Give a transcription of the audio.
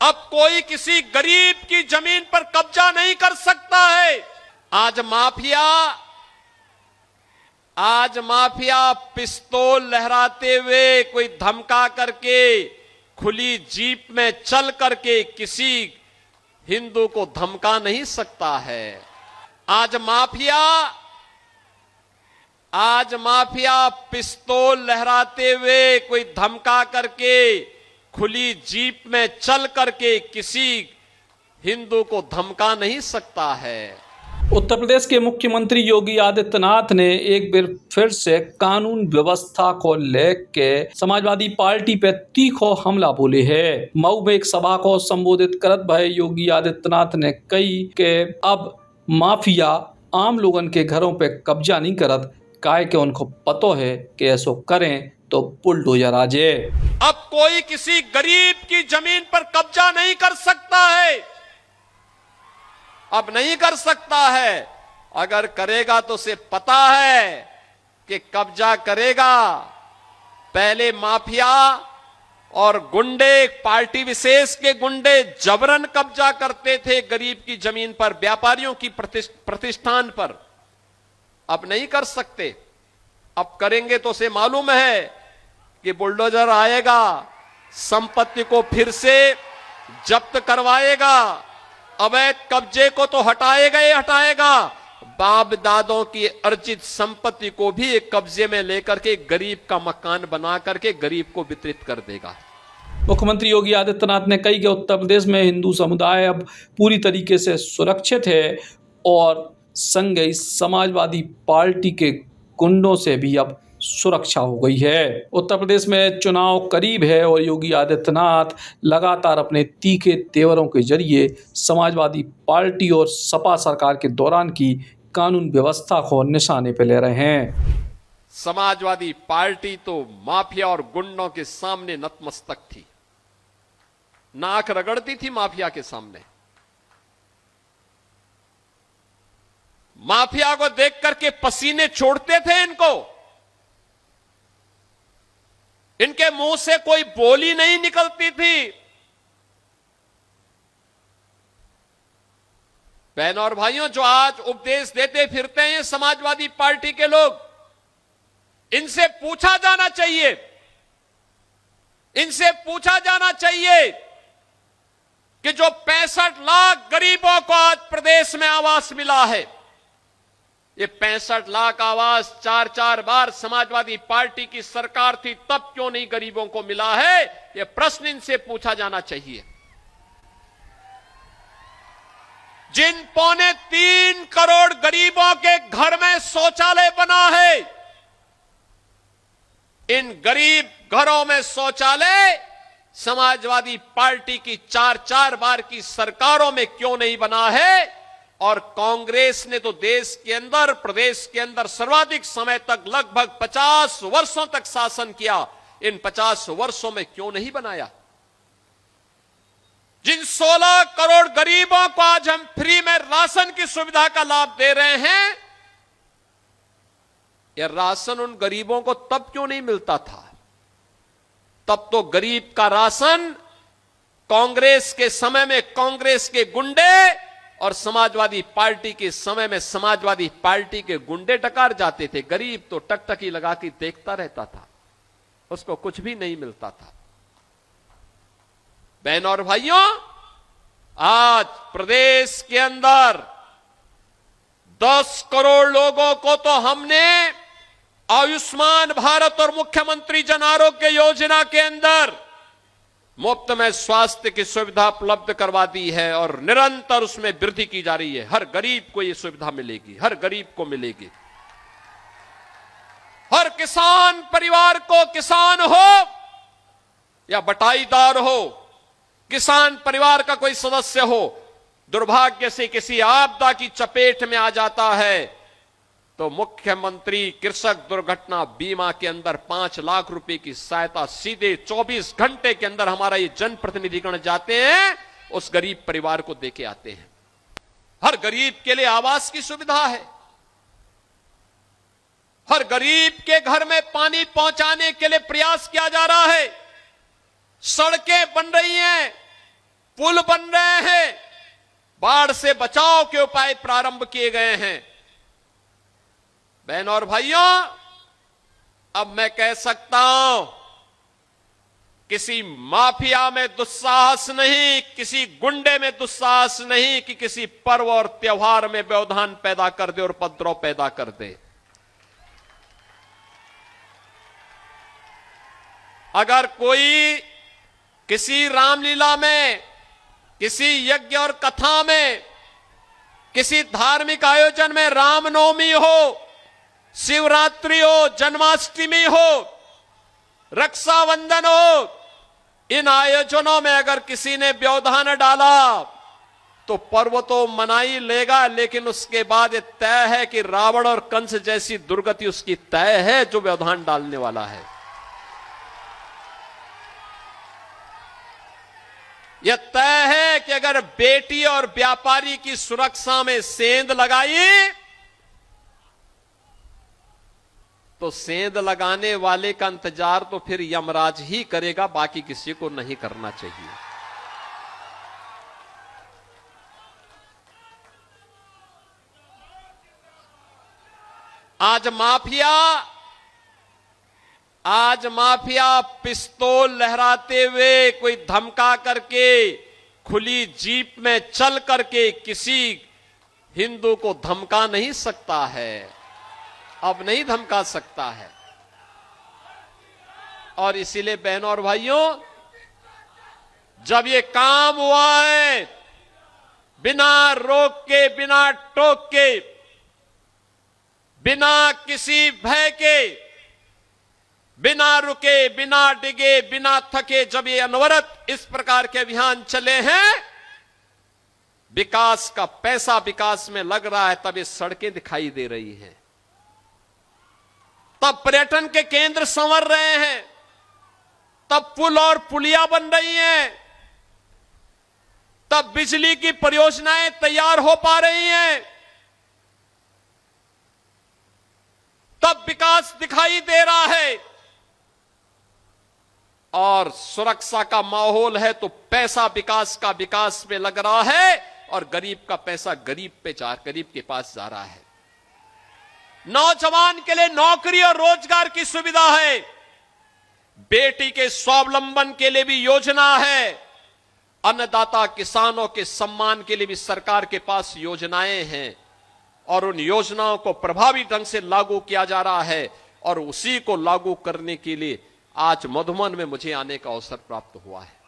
अब कोई किसी गरीब की जमीन पर कब्जा नहीं कर सकता है। आज माफिया पिस्तौल लहराते हुए कोई धमका करके खुली जीप में चल करके किसी हिंदू को धमका नहीं सकता है। आज माफिया पिस्तौल लहराते हुए कोई धमका करके खुली जीप में चल करके किसी हिंदू को धमका नहीं सकता है। उत्तर प्रदेश के मुख्यमंत्री योगी आदित्यनाथ ने एक बार फिर से कानून व्यवस्था को लेकर समाजवादी पार्टी पे तीखा हमला बोले है। मऊ में एक सभा को संबोधित करत भय योगी आदित्यनाथ ने कही कि अब माफिया आम लोगन के घरों पे कब्जा नहीं करत, काहे के उनको पतो है कि ऐसो करें तो बुलडोजर आ जाए। अब कोई किसी गरीब की जमीन पर कब्जा नहीं कर सकता है, अब नहीं कर सकता है। अगर करेगा तो उसे पता है कि कब्जा करेगा। पहले माफिया और गुंडे, पार्टी विशेष के गुंडे जबरन कब्जा करते थे गरीब की जमीन पर, व्यापारियों की प्रतिष्ठान पर। अब नहीं कर सकते। अब करेंगे तो उसे मालूम है कि बुलडोजर आएगा, संपत्ति को फिर से जब्त करवाएगा, अवैध कब्जे को तो हटाएगा ही हटाएगा, बाप दादों की अर्जित संपत्ति को भी एक कब्जे में लेकर के गरीब का मकान बना करके गरीब को वितरित कर देगा। मुख्यमंत्री योगी आदित्यनाथ ने कही कि उत्तर प्रदेश में हिंदू समुदाय अब पूरी तरीके से सुरक्षित है और संग ही समाजवादी पार्टी के गुंडों से भी अब सुरक्षा हो गई है। उत्तर प्रदेश में चुनाव करीब है और योगी आदित्यनाथ लगातार अपने तीखे तेवरों के जरिए समाजवादी पार्टी और सपा सरकार के दौरान की कानून व्यवस्था को निशाने पे ले रहे हैं। समाजवादी पार्टी तो माफिया और गुंडों के सामने नतमस्तक थी, नाक रगड़ती थी माफिया के सामने। माफिया को देख करके पसीने छोड़ते थे इनके मुंह से कोई बोली नहीं निकलती थी। बहनों और भाइयों, जो आज उपदेश देते फिरते हैं समाजवादी पार्टी के लोग, इनसे पूछा जाना चाहिए कि जो 65 लाख गरीबों को आज प्रदेश में आवास मिला है, ये 65 लाख आवास 4 बार समाजवादी पार्टी की सरकार थी तब क्यों नहीं गरीबों को मिला है, ये प्रश्न इनसे पूछा जाना चाहिए। जिन 3.25 करोड़ गरीबों के घर में शौचालय बना है, इन गरीब घरों में शौचालय समाजवादी पार्टी की 4 बार की सरकारों में क्यों नहीं बना है? और कांग्रेस ने तो देश के अंदर, प्रदेश के अंदर सर्वाधिक समय तक लगभग 50 वर्षों तक शासन किया, इन 50 वर्षों में क्यों नहीं बनाया? जिन 16 करोड़ गरीबों को आज हम फ्री में राशन की सुविधा का लाभ दे रहे हैं, यह राशन उन गरीबों को तब क्यों नहीं मिलता था? तब तो गरीब का राशन कांग्रेस के समय में कांग्रेस के गुंडे और समाजवादी पार्टी के समय में समाजवादी पार्टी के गुंडे डकार जाते थे। गरीब तो टकटकी लगा के देखता रहता था, उसको कुछ भी नहीं मिलता था। बहनों और भाइयों, आज प्रदेश के अंदर 10 करोड़ लोगों को तो हमने आयुष्मान भारत और मुख्यमंत्री जन आरोग्य योजना के अंदर मुफ्त में स्वास्थ्य की सुविधा उपलब्ध करवा दी है और निरंतर उसमें वृद्धि की जा रही है। हर गरीब को यह सुविधा मिलेगी, हर गरीब को मिलेगी। हर किसान परिवार को, किसान हो या बटाईदार हो, किसान परिवार का कोई सदस्य हो, दुर्भाग्य से किसी आपदा की चपेट में आ जाता है तो मुख्यमंत्री कृषक दुर्घटना बीमा के अंदर 5 लाख रुपए की सहायता सीधे 24 घंटे के अंदर हमारा ये जनप्रतिनिधिगण जाते हैं, उस गरीब परिवार को देके आते हैं। हर गरीब के लिए आवास की सुविधा है, हर गरीब के घर में पानी पहुंचाने के लिए प्रयास किया जा रहा है, सड़कें बन रही हैं, पुल बन रहे हैं, बाढ़ से बचाव के उपाय प्रारंभ किए गए हैं। बहनों और भाइयों, अब मैं कह सकता हूं, किसी माफिया में दुस्साहस नहीं, किसी गुंडे में दुस्साहस नहीं कि किसी पर्व और त्योहार में व्यवधान पैदा कर दे और उपद्रव पैदा कर दे। अगर कोई किसी रामलीला में, किसी यज्ञ और कथा में, किसी धार्मिक आयोजन में, रामनवमी हो, शिवरात्रि हो, जन्माष्टमी हो, रक्षाबंधन हो, इन आयोजनों में अगर किसी ने व्यवधान डाला तो पर्व तो मना ही लेगा, लेकिन उसके बाद यह तय है कि रावण और कंस जैसी दुर्गति उसकी तय है जो व्यवधान डालने वाला है। यह तय है कि अगर बेटी और व्यापारी की सुरक्षा में सेंध लगाई तो सेंध लगाने वाले का इंतजार तो फिर यमराज ही करेगा, बाकी किसी को नहीं करना चाहिए। आज माफिया पिस्तौल लहराते हुए, कोई धमका करके, खुली जीप में चल करके किसी हिंदू को धमका नहीं सकता है, अब नहीं धमका सकता है। और इसीलिए बहनों और भाइयों, जब ये काम हुआ है, बिना रोक के, बिना टोक के, बिना किसी भय के, बिना रुके, बिना डिगे, बिना थके, जब ये अनवरत इस प्रकार के अभियान चले हैं, विकास का पैसा विकास में लग रहा है, तब ये सड़कें दिखाई दे रही हैं, तब पर्यटन के केंद्र संवर रहे हैं, तब पुल और पुलिया बन रही हैं, तब बिजली की परियोजनाएं तैयार हो पा रही हैं, तब विकास दिखाई दे रहा है। और सुरक्षा का माहौल है तो पैसा विकास का विकास में लग रहा है और गरीब का पैसा गरीब के पास जा रहा है। नौजवान के लिए नौकरी और रोजगार की सुविधा है, बेटी के स्वावलंबन के लिए भी योजना है, अन्नदाता किसानों के सम्मान के लिए भी सरकार के पास योजनाएं हैं और उन योजनाओं को प्रभावी ढंग से लागू किया जा रहा है। और उसी को लागू करने के लिए आज मधुबन में मुझे आने का अवसर प्राप्त हुआ है।